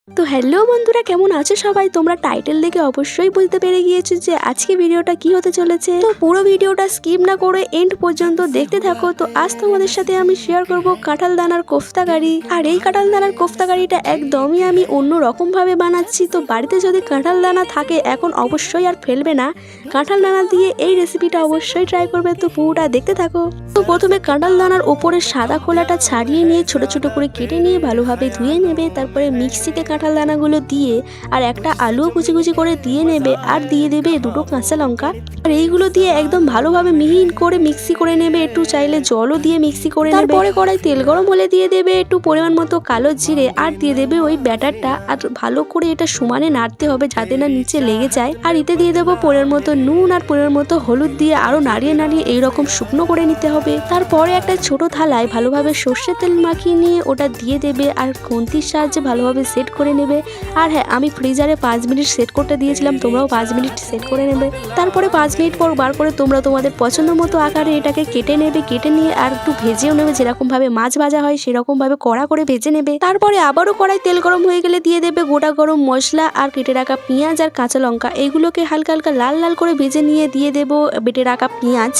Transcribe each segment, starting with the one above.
তো হ্যালো বন্ধুরা, কেমন আছো সবাই? তোমরা টাইটেল দেখে অবশ্যই বুঝতে পেরে গিয়েছো যে আজকে ভিডিওটা কি হতে চলেছে। তো পুরো ভিডিওটা স্কিপ না করে এন্ড পর্যন্ত দেখতে থাকো। তো আজ তোমাদের সাথে আমি শেয়ার করব কাঁঠাল দানার কোফতা কারি। আর এই কাঁঠাল দানার কোফতা কারিটা একদমই আমি অন্য রকম ভাবে বানাচ্ছি। তো বাড়িতে যদি কাঁঠাল দানা থাকে এখন অবশ্যই আর ফেলবে না, কাঁঠাল দানা দিয়ে এই রেসিপিটা অবশ্যই ট্রাই করবে। তো পুরোটা দেখতে থাকো। তো প্রথমে কাঁঠাল দানার উপরে সাদা খোলাটা ছাড়িয়ে নিয়ে ছোট ছোট করে কেটে নিয়ে ভালোভাবে ধুয়ে নেবে। তারপরে মিক্সিতে কাঁঠাল দানাগুলো দিয়ে আর একটা আলু কুচি কুচি করে দিয়ে নেবে, আর দিয়ে দেবে দুটো কাঁচা লঙ্কা। আর এইগুলো দিয়ে একদম ভালোভাবে মিহিন করে মিক্সি করে নেবে। একটু চাইলে জলও দিয়ে মিক্সি করে নেবে। তারপরে কড়াই তেল গরম হলে দিয়ে দেবে একটু পরিমাণ মতো কালো জিরে, আর দিয়ে দেবে ওই ব্যাটারটা। আর ভালো করে এটা সমানে নাড়তে হবে যাতে না নিচে লেগে যায়। আর এতে দিয়ে দেবো পরিমাণ মতো নুন আর পরিমাণ মতো হলুদ দিয়ে আরো নাড়িয়ে নাড়িয়ে এইরকম শুকনো করে নিতে হবে। তারপরে একটা ছোট থালায় ভালোভাবে সর্ষের তেল মাখিয়ে নিয়ে ওটা দিয়ে দেবে আর খুন্তির সাহায্যে ভালোভাবে সেট করে নেবে। আর হ্যাঁ, আমি ফ্রিজারে 5 মিনিট সেট করতে দিয়েছিলাম, তোমরাও 5 মিনিট সেট করে নেবে। তারপরে 5 মিনিট পর বার করে তোমরা তোমাদের পছন্দ মতো আকারে এটাকে কেটে নেবে। কেটে নিয়ে আর একটু ভেজেও নেবে, যেরকম ভাবে মাছ ভাজা হয় সেরকম ভাবে কড়া করে ভেজে নেবে। তারপরে আবারও কড়াই তেল গরম হয়ে গেলে দিয়ে দেবে গোটা গরম মশলা আর কেটে রাখা পেঁয়াজ আর কাঁচা লঙ্কা। এইগুলোকে হালকা হালকা লাল লাল করে ভেজে নিয়ে দিয়ে দেবো বেটে রাখা পেঁয়াজ,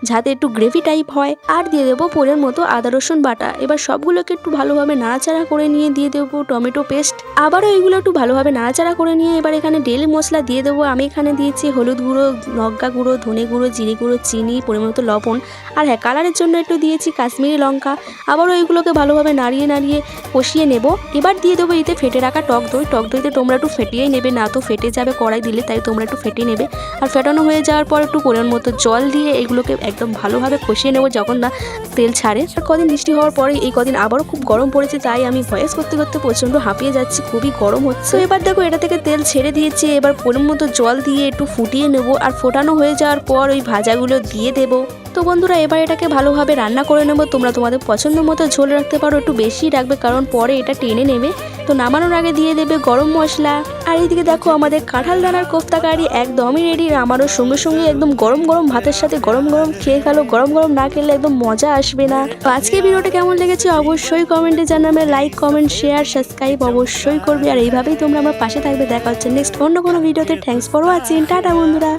যাতে একটু গ্রেভি টাইপ হয়। আর দিয়ে দেবো পরের মতো আদা রসুন বাটা। এবার সবগুলোকে একটু ভালোভাবে নাড়াচাড়া করে নিয়ে দিয়ে দেবো টমেটো পেস্ট। আবারও এগুলো একটু ভালোভাবে নাড়াচাড়া করে নিয়ে এবার এখানে ডেলি মশলা দিয়ে দেবো। আমি এখানে দিয়েছি হলুদ গুঁড়ো, লঙ্কা গুঁড়ো, ধনে গুঁড়ো, জিরে গুঁড়ো, চিনি, পরিমাণ মতো লবণ, আর হ্যাঁ কালারের জন্য একটু দিয়েছি কাশ্মীরি লঙ্কা। আবারও এগুলোকে ভালোভাবে নাড়িয়ে নাড়িয়ে কষিয়ে নেব। এবার দিয়ে দেবো এতে ফেটে রাখা টক দই। টক দইতে তোমরা একটু ফেটিয়েই নেবে, না তো ফেটে যাবে কড়াই দিলে, তাই তোমরা একটু ফেটিয়ে নেবে। আর ফেটানো হয়ে যাওয়ার পর একটু পরিমাণ মতো জল দিয়ে এগুলোকে একদম ভালোভাবে কষিয়ে নেবো যখন না তেল ছাড়ে। আর কদিন বৃষ্টি হওয়ার পরে এই কদিন আবারও খুব গরম পড়েছে, তাই আমি ভয়েস করতে করতে প্রচণ্ড হাঁপিয়ে যাচ্ছি, খুবই গরম হচ্ছে। এবার দেখো এটা থেকে তেল ছেড়ে দিয়েছে। এবার পরিমাণ মতো জল দিয়ে একটু ফুটিয়ে নেব। আর ফোটানো হয়ে যাওয়ার পর ওই ভাজাগুলো দিয়ে দেবো। তো বন্ধুরা এবার এটাকে ভালোভাবে রান্না করে নেব। তোমরা তোমাদের পছন্দ মতো ঝোল রাখতে পারো, একটু বেশি রাখবে কারণ পরে এটা টেনে নেবে। তো নামানোর আগে দিয়ে দেবে গরম মশলা। আর এইদিকে দেখো আমাদের কাঁঠাল দানার কোফতা কারি একদমই রেডি। আমারও সঙ্গে সঙ্গে একদম গরম গরম ভাতের সাথে গরম গরম খেয়ে গেলো। গরম গরম না খেলে একদম মজা আসবে না। তো আজকে ভিডিওটা কেমন লেগেছে অবশ্যই কমেন্টে জানাবে। লাইক, কমেন্ট, শেয়ার, সাবস্ক্রাইব অবশ্যই করবে। আর এইভাবেই তোমরা আমার পাশে থাকবে। দেখা হচ্ছে নেক্সট অন্য কোনো ভিডিওতে। Thanks for watching. টাটা বন্ধুরা।